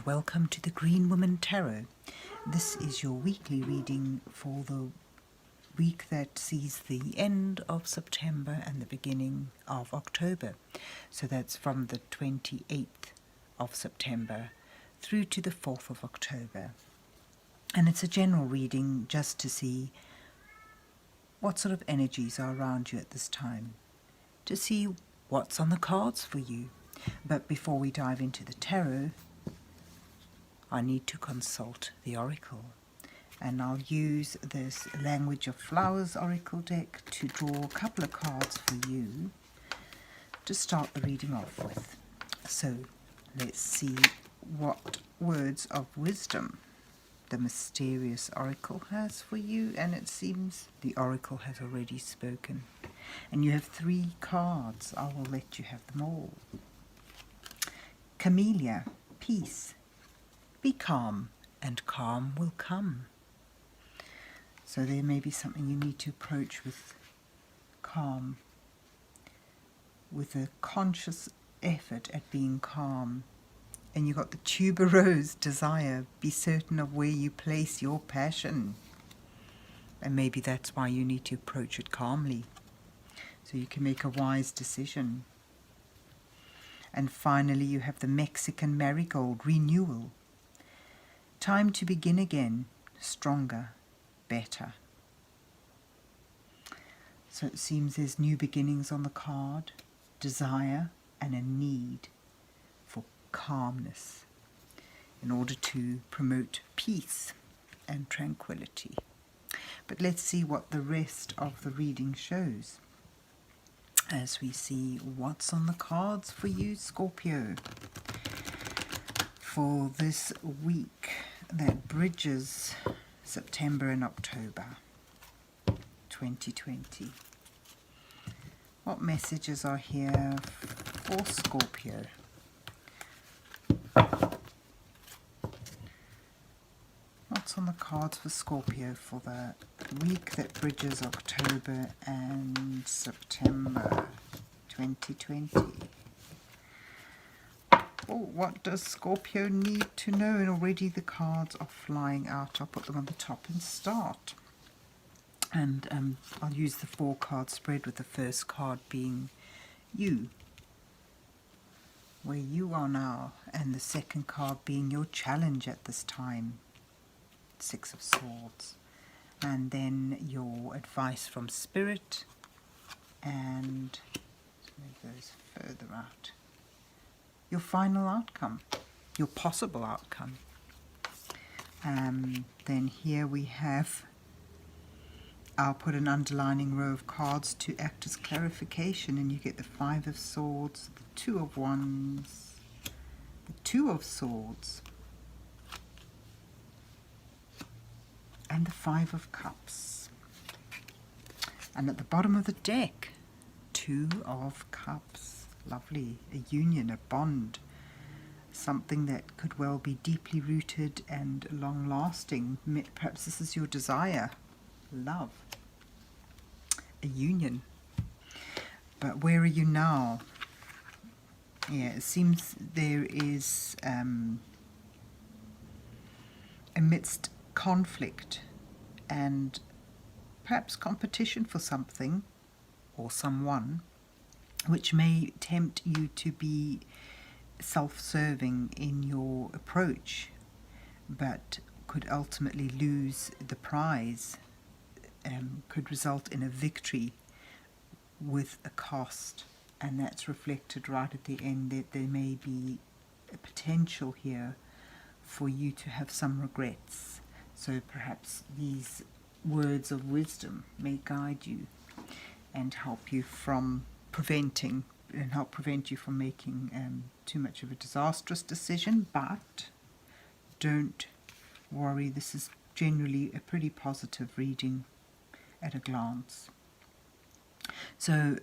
welcome to the Green Woman Tarot. This is your weekly reading for the week that sees the end of September and the beginning of October. So that's from the 28th of September through to the 4th of October. And it's a general reading just to see what sort of energies are around you at this time, to see what's on the cards for you. But before we dive into the tarot, I need to consult the oracle, and I'll use this Language of Flowers oracle deck to draw a couple of cards for you to start the reading off with. So let's see what words of wisdom the mysterious oracle has for you, and it seems the oracle has already spoken. And you have 3 cards. I will let you have them all. Camellia, peace. Be calm, and calm will come. So there may be something you need to approach with calm, with a conscious effort at being calm. And you've got the tuberose, desire. Be certain of where you place your passion. And maybe that's why you need to approach it calmly, so you can make a wise decision. And finally, you have the Mexican marigold, renewal. Time to begin again, stronger, better. So it seems there's new beginnings on the card, desire and a need for calmness in order to promote peace and tranquility. But let's see what the rest of the reading shows as we see what's on the cards for you, Scorpio, for this week that bridges September and October 2020. What messages are here for Scorpio? What's on the cards for Scorpio for the week that bridges October and September 2020? Oh, what does Scorpio need to know? And already the cards are flying out. I'll put them on the top and start. And I'll use the 4-card spread, with the first card being you, where you are now, and the second card being your challenge at this time, 6 of Swords, and then your advice from Spirit, and move those further out. Your final outcome, your possible outcome. Then here we have, I'll put an underlining row of cards to act as clarification, and you get the 5 of Swords, the 2 of Wands, the 2 of Swords, and the 5 of Cups. And at the bottom of the deck, 2 of Cups. Lovely. A union, a bond, something that could well be deeply rooted and long-lasting. Perhaps this is your desire, love, a union. But where are you now? Yeah, it seems there is, amidst conflict and perhaps competition for something or someone, which may tempt you to be self-serving in your approach, but could ultimately lose the prize, could result in a victory with a cost. And that's reflected right at the end, that there may be a potential here for you to have some regrets. So perhaps these words of wisdom may guide you and help you from help prevent you from making too much of a disastrous decision. But don't worry, this is generally a pretty positive reading at a glance. So,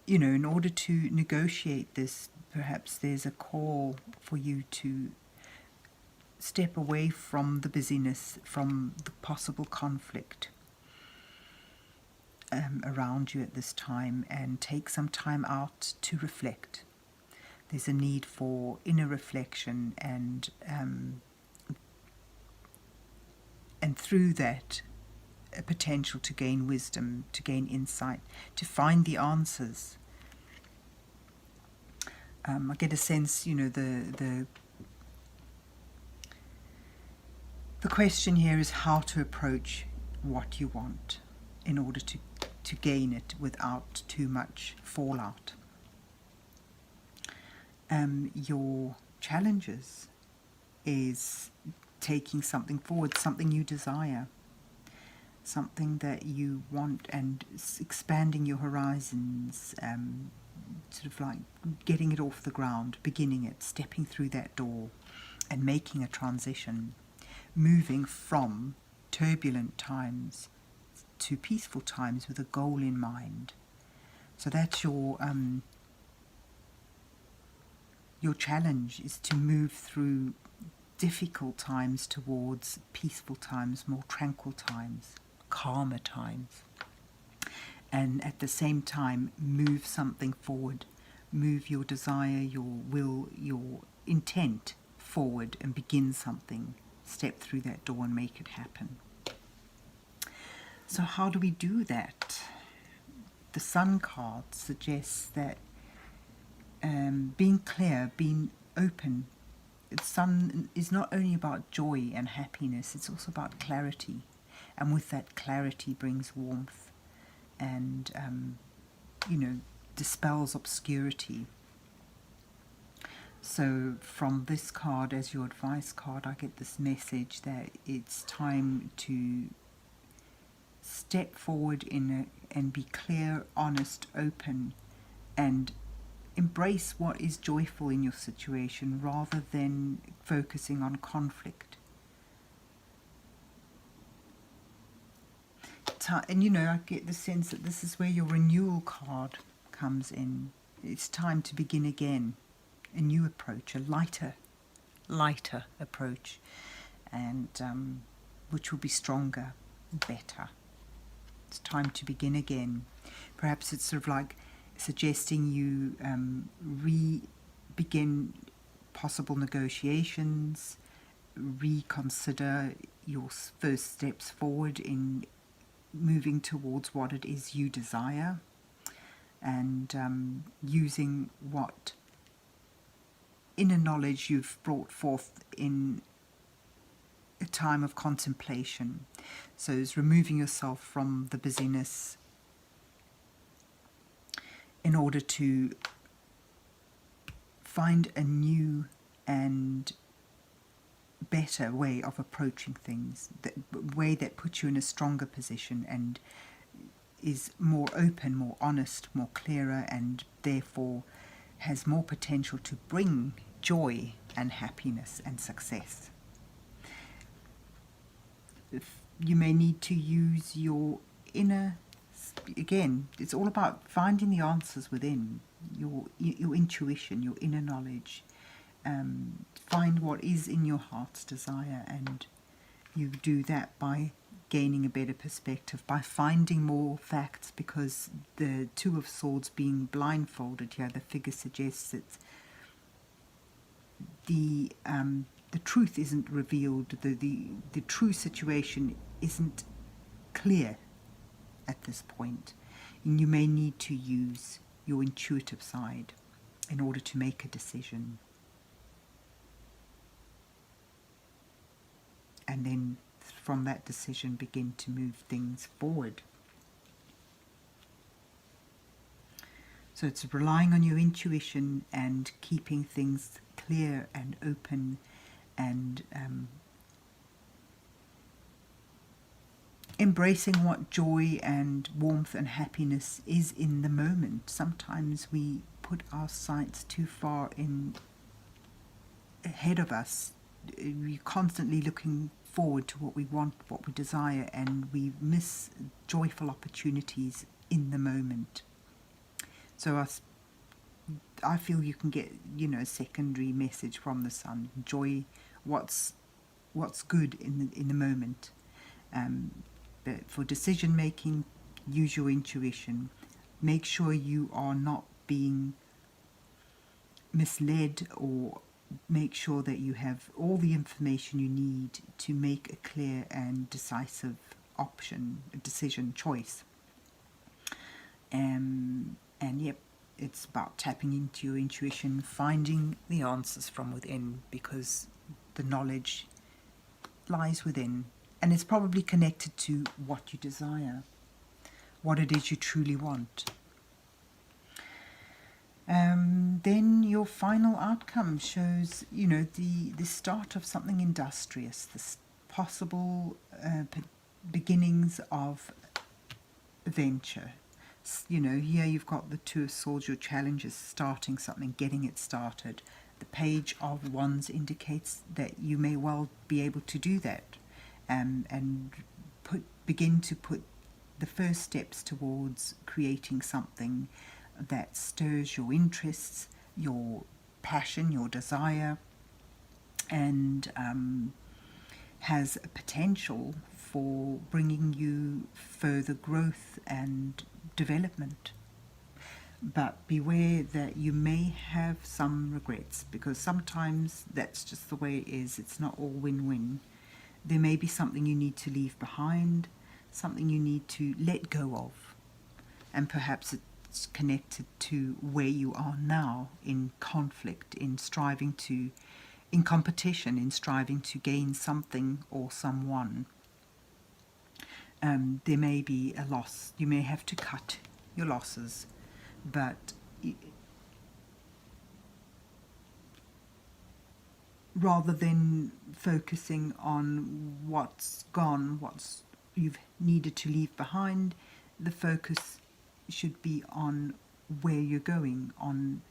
you know, in order to negotiate this, perhaps there's a call for you to step away from the busyness, from the possible conflict around you at this time, and take some time out to reflect. There's a need for inner reflection, and through that, a potential to gain wisdom, to gain insight, to find the answers. I get a sense, the question here is how to approach what you want in order to gain it without too much fallout. Your challenges is taking something forward, something you desire, something that you want, and expanding your horizons, sort of like getting it off the ground, beginning it, stepping through that door and making a transition, moving from turbulent times to peaceful times with a goal in mind. So that's your challenge, is to move through difficult times towards peaceful times, more tranquil times, calmer times. And at the same time, move something forward, move your desire, your will, your intent forward and begin something. Step through that door and make it happen. So how do we do that? The Sun card suggests that being clear, being open. The Sun is not only about joy and happiness, it's also about clarity. And with that clarity brings warmth and, dispels obscurity. So from this card, as your advice card, I get this message that it's time to step forward and be clear, honest, open, and embrace what is joyful in your situation rather than focusing on conflict. And I get the sense that this is where your renewal card comes in. It's time to begin again, a new approach, a lighter approach, and which will be stronger, better. It's time to begin again. Perhaps it's sort of like suggesting you begin possible negotiations, reconsider your first steps forward in moving towards what it is you desire, and using what inner knowledge you've brought forth in a time of contemplation. So it's removing yourself from the busyness in order to find a new and better way of approaching things, the way that puts you in a stronger position and is more open, more honest, more clearer, and therefore has more potential to bring joy and happiness and success. You may need to use your inner, again, it's all about finding the answers within your intuition, your inner knowledge. Find what is in your heart's desire, and you do that by gaining a better perspective, by finding more facts, because the Two of Swords being blindfolded here, the figure suggests that the truth isn't revealed, the true situation isn't clear at this point, and you may need to use your intuitive side in order to make a decision. And then from that decision begin to move things forward. So it's relying on your intuition and keeping things clear and open, and embracing what joy and warmth and happiness is in the moment. Sometimes we put our sights too far ahead of us. We're constantly looking forward to what we want, what we desire, and we miss joyful opportunities in the moment. So I feel you can get, a secondary message from the Sun. Enjoy what's good in the moment. But for decision making, use your intuition. Make sure you are not being misled, or make sure that you have all the information you need to make a clear and decisive decision, choice. And yep, it's about tapping into your intuition, finding the answers from within, because the knowledge lies within, and it's probably connected to what you desire, what it is you truly want. Then your final outcome shows, the start of something industrious, the possible beginnings of a venture. Here you've got the Two of Swords, your challenges, starting something, getting it started. The Page of Wands indicates that you may well be able to do that, and begin to put the first steps towards creating something that stirs your interests, your passion, your desire, and has a potential for bringing you further growth and development. But beware that you may have some regrets, because sometimes that's just the way it is. It's not all win-win. There may be something you need to leave behind, something you need to let go of, and perhaps it's connected to where you are now, in conflict, in competition, in striving to gain something or someone. There may be a loss. You may have to cut your losses, but rather than focusing on what's gone, what you've needed to leave behind, the focus should be on where you're going, on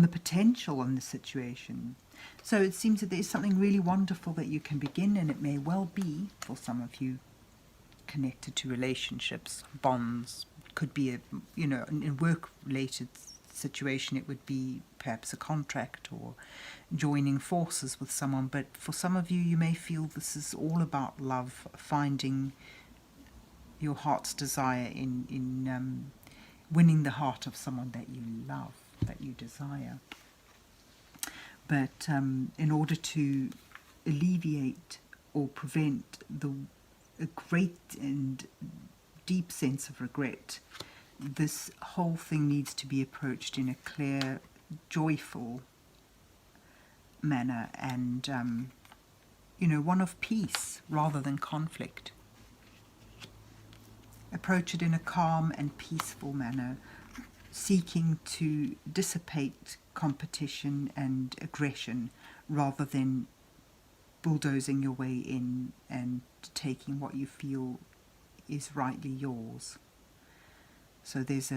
the potential on the situation. So it seems that there's something really wonderful that you can begin, and it may well be, for some of you, connected to relationships, bonds. Could be in a work-related situation, it would be perhaps a contract or joining forces with someone. But for some of you, you may feel this is all about love, finding your heart's desire in winning the heart of someone that you love, that you desire. But in order to alleviate or prevent a great and deep sense of regret, this whole thing needs to be approached in a clear, joyful manner, and one of peace rather than conflict. Approach it in a calm and peaceful manner, seeking to dissipate competition and aggression rather than bulldozing your way in and taking what you feel is rightly yours. So there's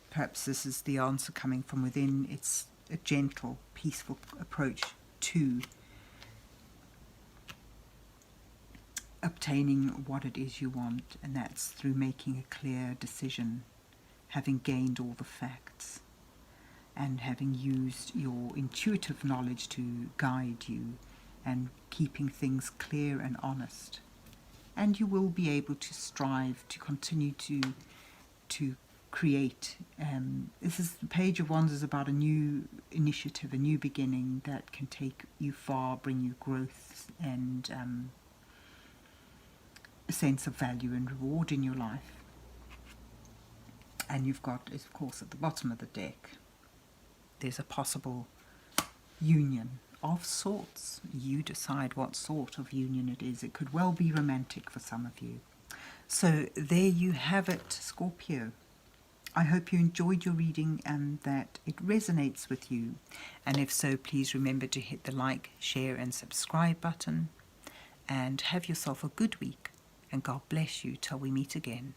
perhaps this is the answer coming from within. It's a gentle, peaceful approach to obtaining what it is you want, and that's through making a clear decision, having gained all the facts, and having used your intuitive knowledge to guide you, and keeping things clear and honest. And you will be able to strive to continue to create. This is the Page of Wands is about a new initiative, a new beginning that can take you far, bring you growth and a sense of value and reward in your life. And you've got, of course, at the bottom of the deck, there's a possible union of sorts. You decide what sort of union it is. It could well be romantic for some of you. So there you have it, Scorpio. I hope you enjoyed your reading and that it resonates with you. And if so, please remember to hit the like, share and subscribe button. And have yourself a good week. And God bless you till we meet again.